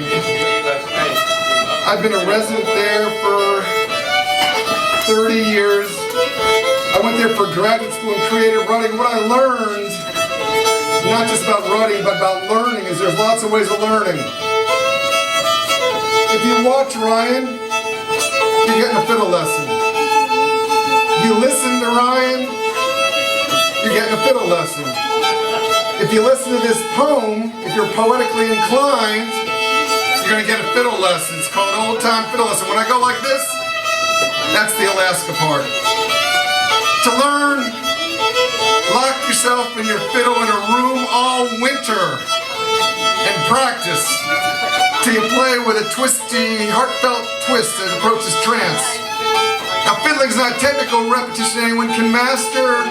Ryan. I've been a resident there for 30 years. I went there for graduate school in creative writing. What I learned, not just about writing, but about learning, is there's lots of ways of learning. If you watch Ryan, you're getting a fiddle lesson. You listen to Ryan, you're getting a fiddle lesson. If you listen to this poem, if you're poetically inclined, you're going to get a fiddle lesson. It's called Old Time Fiddle Lesson. When I go like this, that's the Alaska part. To learn, lock yourself in your fiddle in a room all winter and practice till you play with a twisty, heartfelt twist that approaches trance. Now, fiddling's not technical repetition anyone can master.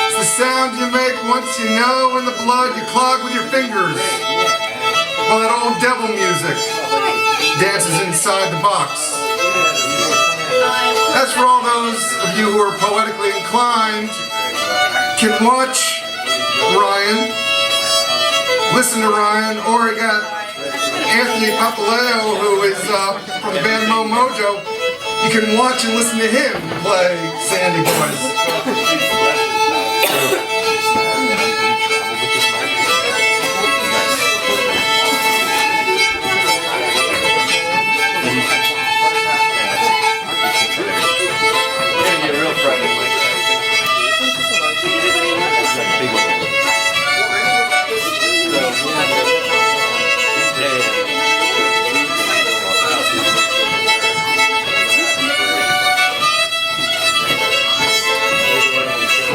It's the sound you make once you know in the blood you clog with your fingers. Well, that old devil music dances inside the box. That's for all those of you who are poetically inclined, can watch Ryan, listen to Ryan, or you got Anthony Papaleo, who is from the band Mojo. You can watch and listen to him play Sandy Boys.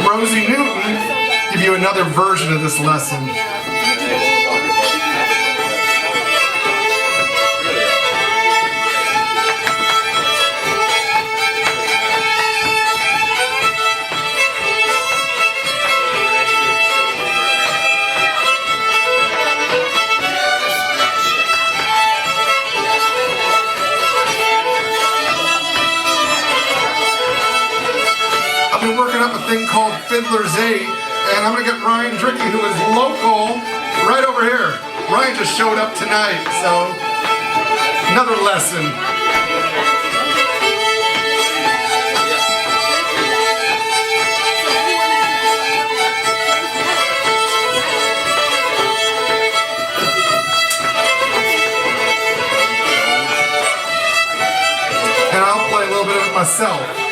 Rosie Newton give you another version of this lesson. I've been working up a thing called Fiddlers 8, and I'm going to get Ryan Dricky, who is local, right over here. Ryan just showed up tonight, so another lesson. And I'll play a little bit of it myself.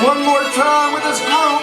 One more time with this group.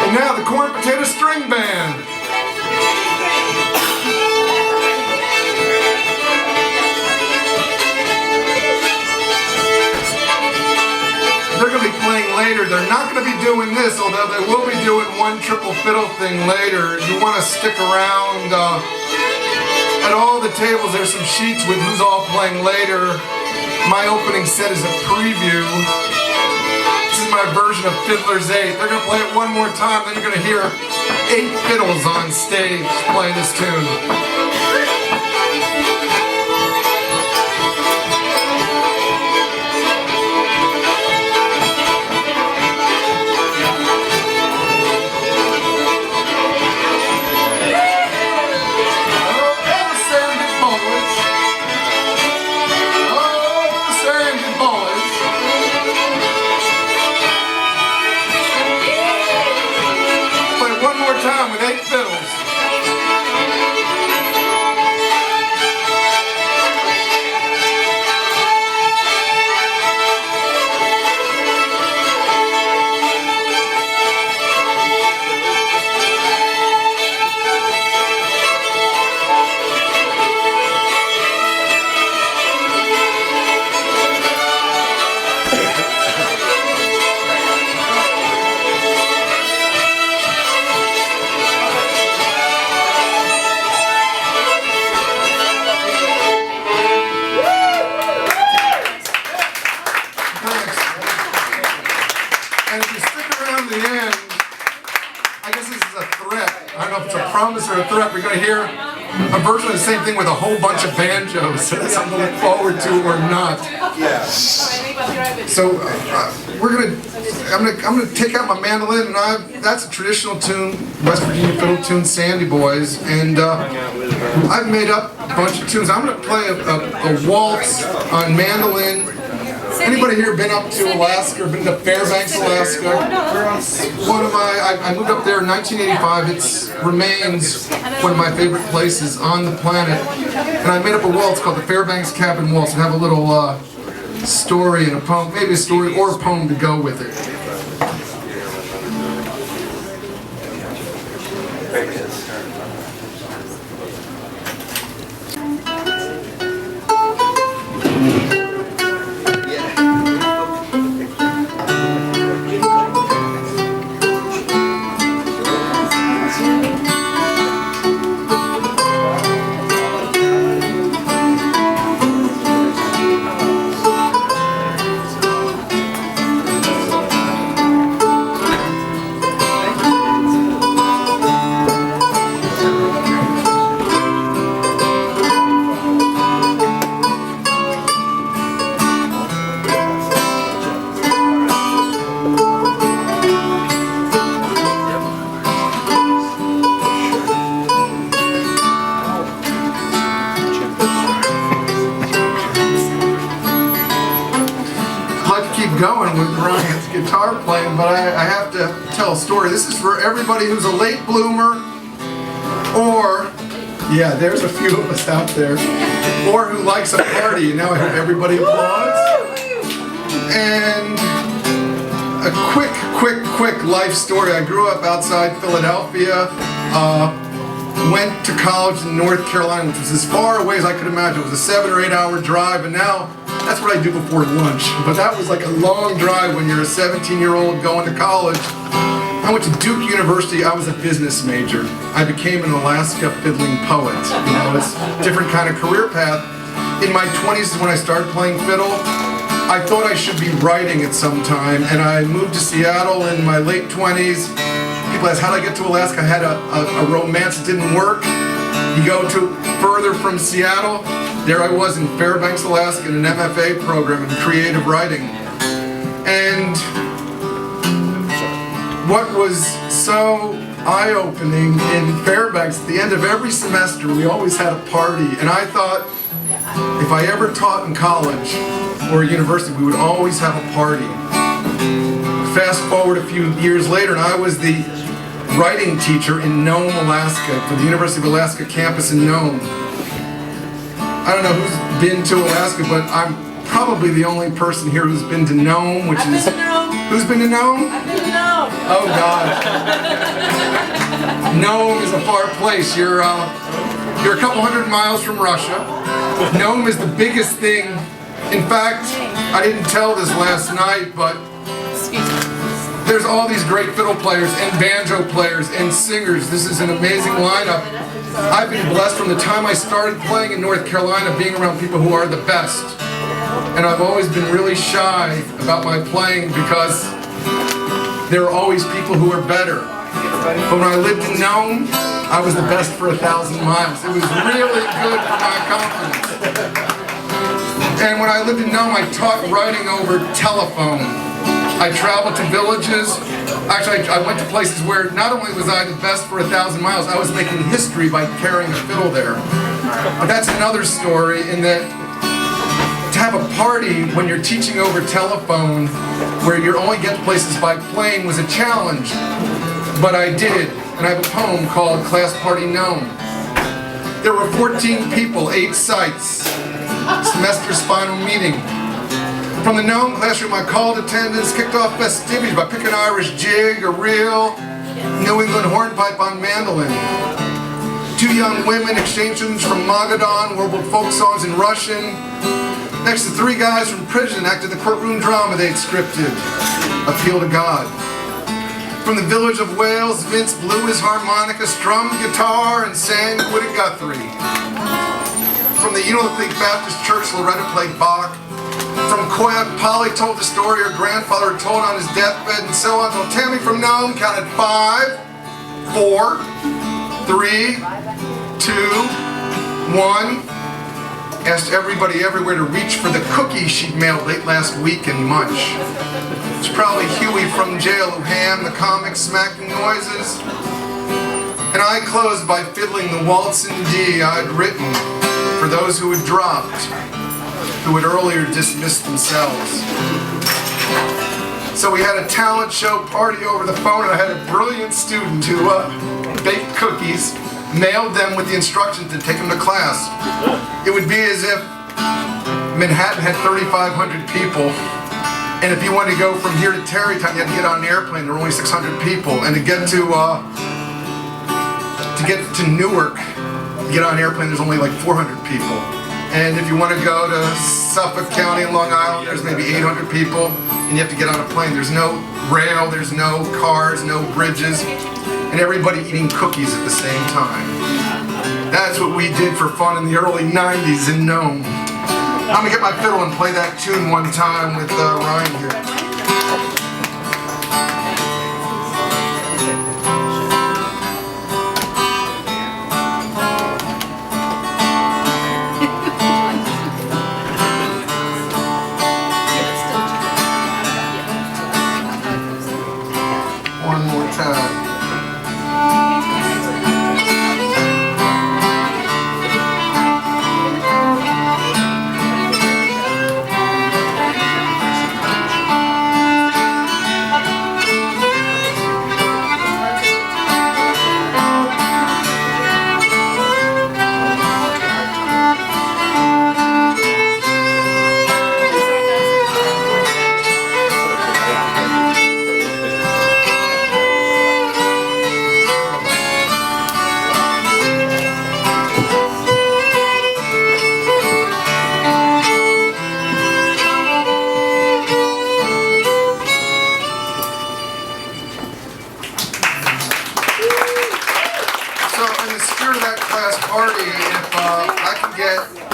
And now the Corn Potato String Band. They're going to be playing later. They're not going to be doing this, although they will be doing one triple fiddle thing later. You want to stick around. At all the tables, there's some sheets with who's all playing later. My opening set is a preview. This is my version of Fiddlers 8. They're going to play it one more time, then you're going to hear 8 fiddles on stage playing this tune. And if you stick around the end, I guess this is a threat. I don't know if it's a promise or a threat. We're going to hear a version of the same thing with a whole bunch of banjos. So that's something to look forward to or not. Yeah. So I'm gonna take out my mandolin, and that's a traditional tune, West Virginia fiddle tune, Sandy Boys, and I've made up a bunch of tunes. I'm gonna play a waltz on mandolin. Anybody here been up to Alaska or been to Fairbanks, Alaska? I moved up there in 1985. It remains one of my favorite places on the planet. And I made up a waltz called the Fairbanks Cabin Waltz. And have a little story and a poem, maybe a story or a poem to go with it. Going with Ryan's guitar playing, but I have to tell a story. This is for everybody who's a late bloomer, or, yeah, there's a few of us out there, or who likes a party. And now I hope everybody applauds. And a quick life story. I grew up outside Philadelphia, went to college in North Carolina, which was as far away as I could imagine. It was a 7 or 8 hour drive, and now that's what I do before lunch. But that was like a long drive when you're a 17-year-old going to college. I went to Duke University. I was a business major. I became an Alaska fiddling poet. You know, it's a different kind of career path. In my 20s is when I started playing fiddle. I thought I should be writing at some time, and I moved to Seattle in my late 20s. People asked, how did I get to Alaska? I had a romance that didn't work. You go to further from Seattle, there I was in Fairbanks, Alaska in an MFA program in creative writing. And what was so eye-opening in Fairbanks, at the end of every semester we always had a party, and I thought if I ever taught in college or university we would always have a party. Fast forward a few years later and I was the writing teacher in Nome, Alaska for the University of Alaska campus in Nome. I don't know who's been to Alaska, but I'm probably the only person here who's been to Nome, which is... Who's been to Nome? I've been to Nome. Oh, God. Nome is a far place. You're a couple hundred miles from Russia. Nome is the biggest thing. In fact, I didn't tell this last night, but there's all these great fiddle players and banjo players and singers. This is an amazing lineup. I've been blessed from the time I started playing in North Carolina, being around people who are the best. And I've always been really shy about my playing because there are always people who are better. But when I lived in Nome, I was the best for 1,000 miles. It was really good for my confidence. And when I lived in Nome, I taught writing over telephone. I traveled to villages. Actually, I went to places where not only was I the best for 1,000 miles, I was making history by carrying a fiddle there. But that's another story in that to have a party when you're teaching over telephone where you only get to places by plane was a challenge. But I did, and I have a poem called Class Party Nome. There were 14 people, 8 sites, semester final meeting. From the Nome classroom, I called attendance, kicked off festivities by picking Irish jig, a reel, New England hornpipe on mandolin. 2 young women exchanged tunes from Mogadon, warbled folk songs in Russian. Next to 3 guys from prison acted the courtroom drama they'd scripted, Appeal to God. From the village of Wales, Vince blew his harmonica, strummed guitar, and sang Woody Guthrie. From the Unalakleet Baptist Church, Loretta played Bach. From Koyak, Polly told the story her grandfather had told on his deathbed, and so on. So Tammy from Nome counted 5, 4, 3, 2, 1. Asked everybody everywhere to reach for the cookie she'd mailed late last week and munch. It's probably Huey from jail who hammed the comic smacking noises. And I closed by fiddling the waltz in D I'd written for those who had dropped, who had earlier dismissed themselves. So we had a talent show party over the phone, and I had a brilliant student who baked cookies, mailed them with the instructions to take them to class. It would be as if Manhattan had 3,500 people, and if you wanted to go from here to Tarrytown, you had to get on an airplane. There were only 600 people, and to get to Newark, to get on an airplane, there's only like 400 people. And if you want to go to Suffolk County in Long Island, there's maybe 800 people, and you have to get on a plane. There's no rail, there's no cars, no bridges, and everybody eating cookies at the same time. That's what we did for fun in the early 90s in Nome. I'm gonna get my fiddle and play that tune one time with Ryan here. One more time.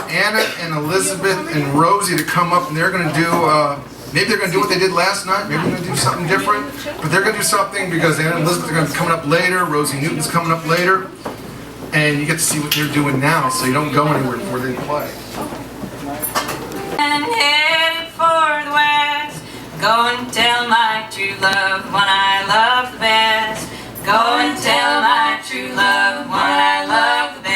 Anna and Elizabeth and Rosie to come up, and they're going to do, maybe they're going to do what they did last night, maybe they're going to do something different, but they're going to do something because Anna and Elizabeth are going to be coming up later, Rosie Newton's coming up later, and you get to see what they're doing now, so you don't go anywhere before they play. And headed for the west, go and tell my true love one I love the best. Go and tell my true love one I love the best.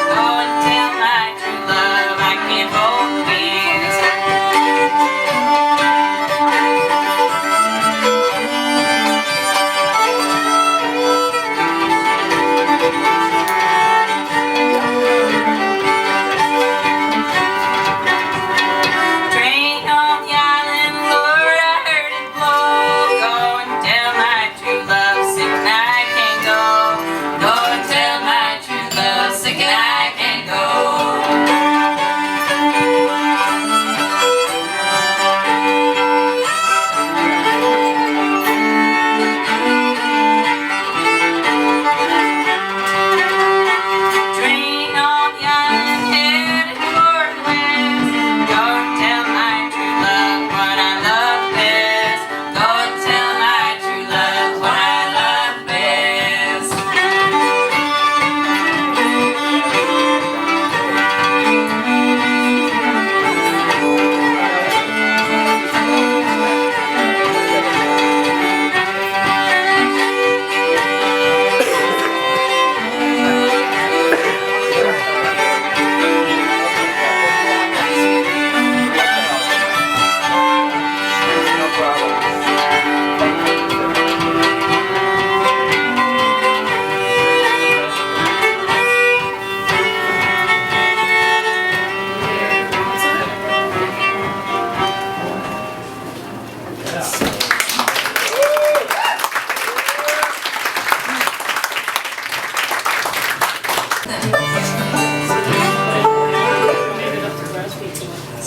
Go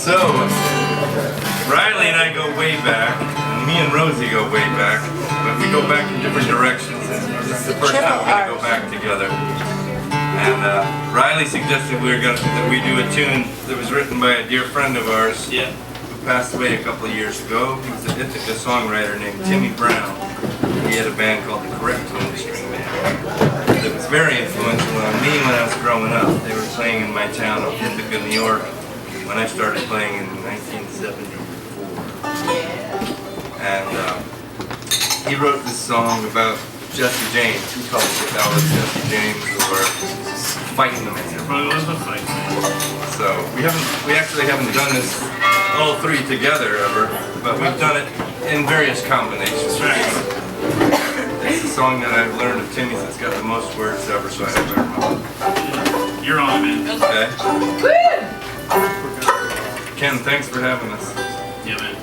So, Riley and I go way back, and me and Rosie go way back, but we go back in different directions. This is the first time we're going to go back together. And Riley suggested that we do a tune that was written by a dear friend of ours who passed away a couple of years ago. He was a Ithaca songwriter named Timmy Brown. He had a band called the Correct Tune String Band. It was very influential on me when I was growing up. They were playing in my town of Ithaca, New York, when I started playing in 1974. And he wrote this song about Jesse James. He called it the Ballad of Jesse James, or Fighting the Man. Probably was the Fighting Man. So we actually haven't done this all three together ever, but we've done it in various combinations. It's a song that I've learned of Timmy's that's got the most words ever, so I hope I remember. You're on, man. Okay. Ken, thanks for having us. Yeah, man.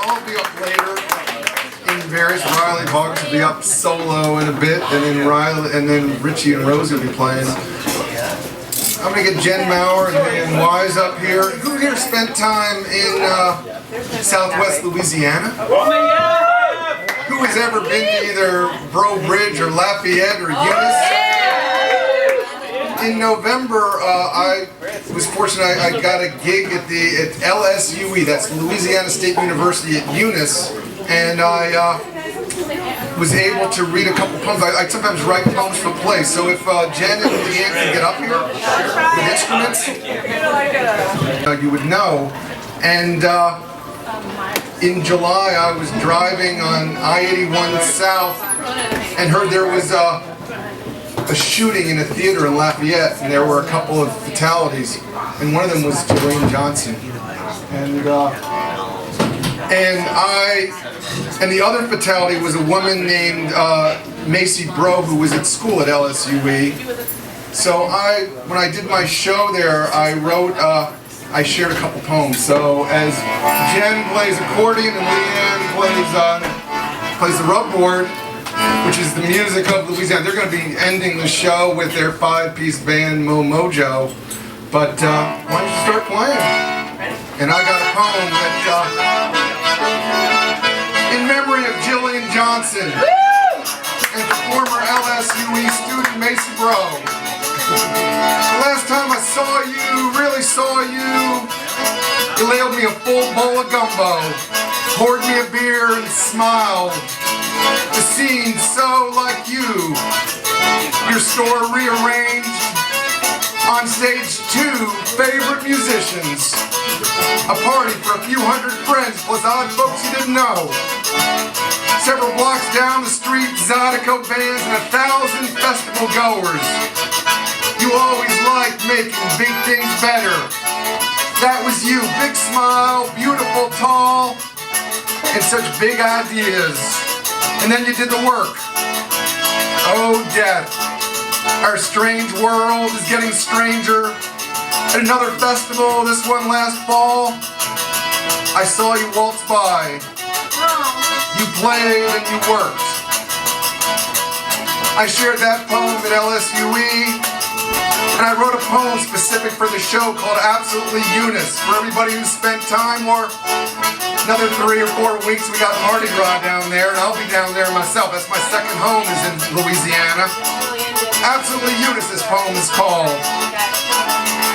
I'll be up later in various. Riley Baugus will be up solo in a bit, and then Richie and Rosie will be playing. I'm gonna get Jen Maurer and Dan Wise up here. Who here spent time in Southwest Louisiana? Who has ever been to either Breaux Bridge or Lafayette or Eunice? In November, I was fortunate. I got a gig at LSUE, that's Louisiana State University at Eunice, and I was able to read a couple poems. I sometimes write poems for plays, so if Jen and Leanne can get up here with instruments, you would know. And in July, I was driving on I-81 South and heard there was a shooting in a theater in Lafayette, and there were a couple of fatalities, and one of them was Dwayne Johnson. And the other fatality was a woman named Macy Bro, who was at school at LSUE. So when I did my show there, I shared a couple poems. So as Jen plays accordion and Leanne plays the rubboard, which is the music of Louisiana, they're going to be ending the show with their 5-piece band Mojo. But why don't you start playing? And I got a poem that in memory of Jillian Johnson and former LSUE student Macy Bro. The last time I really saw you laid me a full bowl of gumbo, poured me a beer and smiled. The scene so like you. Your store rearranged. On stage 2, favorite musicians. A party for a few hundred friends, plus odd folks you didn't know. Several blocks down the street, Zydeco bands and 1,000 festival goers. You always liked making big things better. That was you, big smile, beautiful, tall, and such big ideas. And then you did the work. Oh, death. Our strange world is getting stranger. At another festival, this one last fall, I saw you waltz by. You played and you worked. I shared that poem at LSUE, and I wrote a poem specific for the show called Absolutely Eunice. For everybody who spent time, or another 3 or 4 weeks, we got Mardi Gras down there, and I'll be down there myself. That's my second home is in Louisiana. Absolutely Eunice, this poem is called.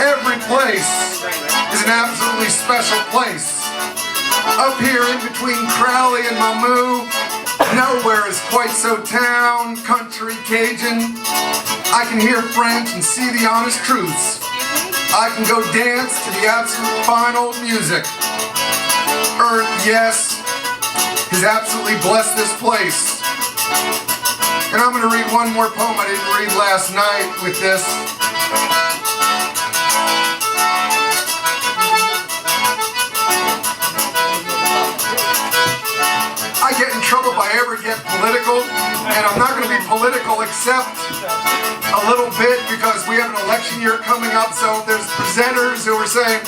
Every place is an absolutely special place. Up here in between Crowley and Mamou, nowhere is quite so town, country, Cajun. I can hear French and see the honest truths. I can go dance to the absolute fine old music. Earth, yes, has absolutely blessed this place. And I'm going to read one more poem I didn't read last night with this. I get in trouble if I ever get political, and I'm not going to be political except a little bit because we have an election year coming up, so there's presenters who are saying,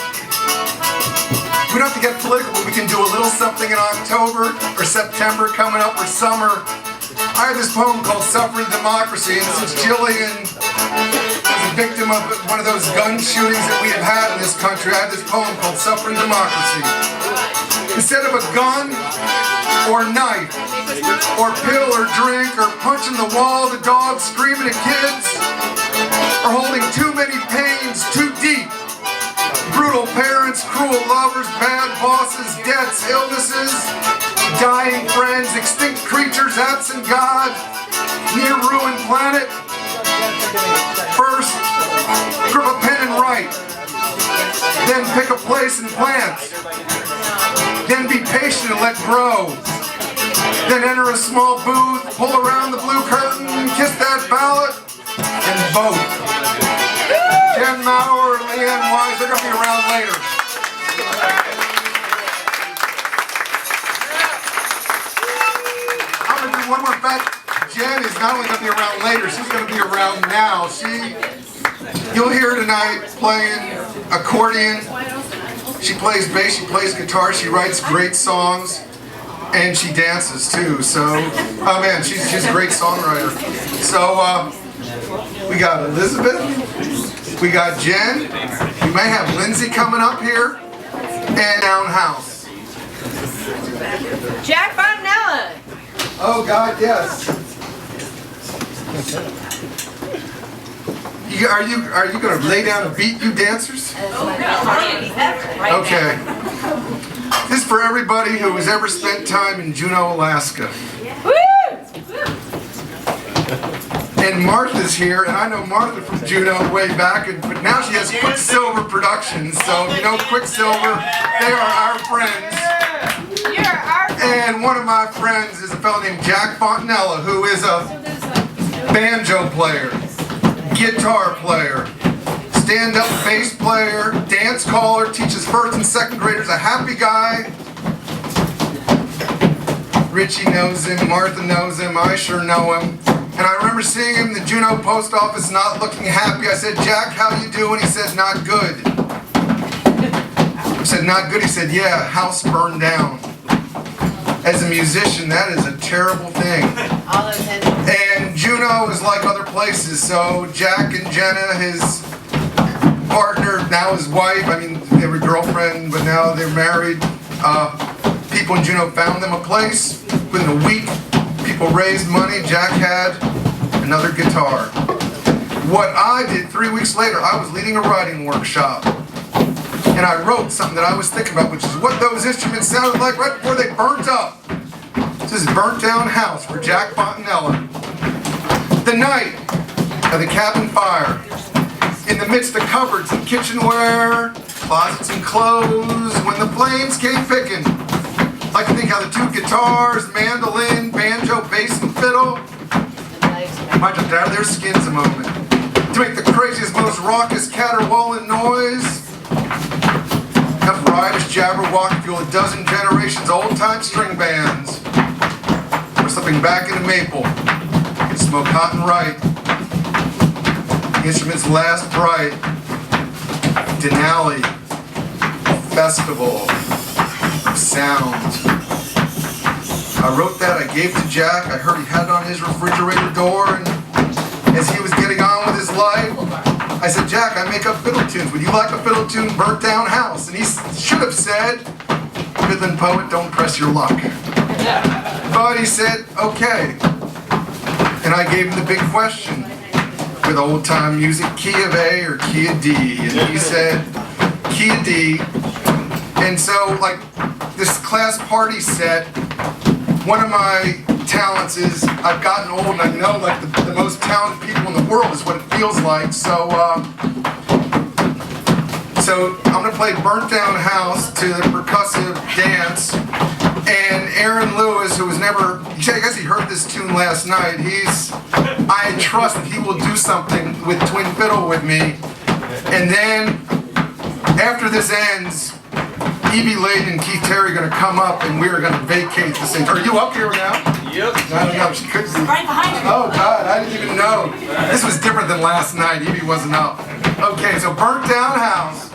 we don't have to get political, but we can do a little something in October or September coming up or summer. I have this poem called Suffering Democracy, and since Jillian was a victim of one of those gun shootings that we have had in this country, I have this poem called Suffering Democracy. Instead of a gun, or knife, or pill, or drink, or punching the wall, the dog screaming at kids, or holding too many pains too deep. Brutal parents, cruel lovers, bad bosses, debts, illnesses, dying friends, extinct creatures, absent God, near ruined planet. First, grip a pen and write. Then pick a place and plant. Then be patient and let grow. Then enter a small booth, pull around the blue curtain, kiss that ballot, and vote. Ken Maurer, Leanne Wise, they're going to be around later. I'm going to do one more fact. Jen is not only going to be around later, she's going to be around now. You'll hear her tonight playing accordion. She plays bass, she plays guitar, she writes great songs. and she dances too. So, oh man, she's a great songwriter. So we got Elizabeth, we got Jen, we may have Lindsay coming up here, and Townhouse. Jack Fontanella. Oh God, yes. Are you going to lay down a beat, you dancers? Okay. This is for everybody who has ever spent time in Juneau, Alaska. And Martha's here, and I know Martha from Juneau way back, but now she has Quicksilver Productions. So you know Quicksilver, they are our friends. And one of my friends is a fellow named Jack Fontanella, who is a banjo player, guitar player, stand-up bass player, dance caller, teaches first and second graders, a happy guy. Richie knows him, Martha knows him, I sure know him. And I remember seeing him in the Juneau post office not looking happy. I said, Jack, how you doing? He said, not good. I said, not good? He said, yeah, house burned down. As a musician, that is a terrible thing. And Juneau is like other places, so Jack and Jenna, his partner, now his wife, I mean, they were girlfriend, but now they're married. People in Juneau found them a place. Within a week, people raised money. Jack had another guitar. What I did 3 weeks later, I was leading a writing workshop. And I wrote something that I was thinking about, which is what those instruments sounded like right before they burnt up. This is Burnt Down House for Jack Fontanella. The night of the cabin fire, in the midst of cupboards and kitchenware, closets and clothes, when the flames came picking. I like to think how the two guitars, mandolin, banjo, bass, and fiddle might jumped out of their skins a moment to make the craziest, most raucous, caterwauling noise. Enough riders, Jabberwock, fuel a dozen generations old-time string bands. We're slipping back into maple, smoke hot and right. The instruments last bright. Denali, festival of sound. I wrote that, I gave to Jack. I heard he had it on his refrigerator door, and as he was getting on with his life, I said, Jack, I make up fiddle tunes. Would you like a fiddle tune, Burnt Down House? And he should have said, fiddling poet, don't press your luck. But he said, okay. And I gave him the big question, with old-time music, key of A or key of D? And he said, key of D. And so, like, this class party set, one of my talents is I've gotten old and I know like the most talented people in the world is what it feels like. So I'm going to play Burnt Down House to the percussive dance. And Aaron Lewis, who was never, I guess he heard this tune last night, I trust that he will do something with twin fiddle with me. And then after this ends, Evie Leigh and Keith Terry are going to come up and we're going to vacate the stage. Are you up here now? Yep. I don't know. She could be. Right behind you. Oh, God. I didn't even know. This was different than last night. Evie wasn't up. Okay, so Burnt Down House.